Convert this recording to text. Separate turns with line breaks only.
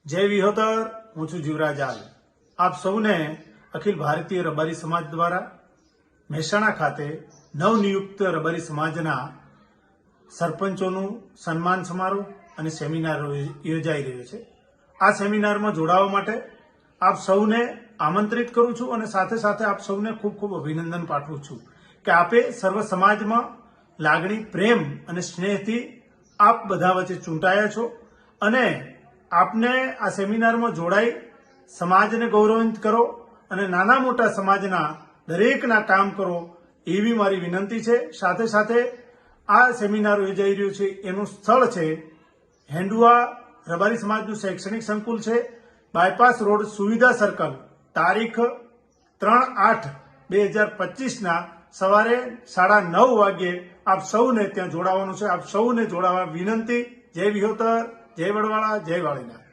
જય વિહોતર, હું છું જીવરાજ આલ। આપ સૌને અખિલ ભારતીય રબારી સમાજ દ્વારા મહેસાણા ખાતે નવનિયુક્ત રબારી સમાજના સરપંચોનું સન્માન સમારોહ અને સેમિનાર યોજાઈ રહ્યો છે। આ સેમિનારમાં જોડાવા માટે આપ સૌને આમંત્રિત કરું છું અને સાથે સાથે આપ સૌને ખૂબ ખૂબ અભિનંદન પાઠવું છું કે આપે સર્વ સમાજમાં લાગણી, પ્રેમ અને સ્નેહથી આપ બધા વચ્ચે ચૂંટાયા છો અને આપને આ સેમિનારમાં જોડાઈ સમાજને ગૌરવાન્વિત કરો અને નાના મોટા સમાજના દરેકના કામ કરો એવી મારી વિનંતી છે। સાથે સાથે આ સેમિનાર યોજાઈ રહ્યું છે એનું સ્થળ છે હેન્ડુઆ રબારી સમાજનું શૈક્ષણિક સંકુલ છે, બાયપાસ રોડ, સુવિધા સર્કલ। તારીખ 3/8/2025 સવારે 9:30 વાગ્યે આપ સૌને ત્યાં જોડાવાનું છે। આપ સૌને જોડાવા વિનંતી। જય વિહોતર, જય વડવાળા, જય વાળીનાથ।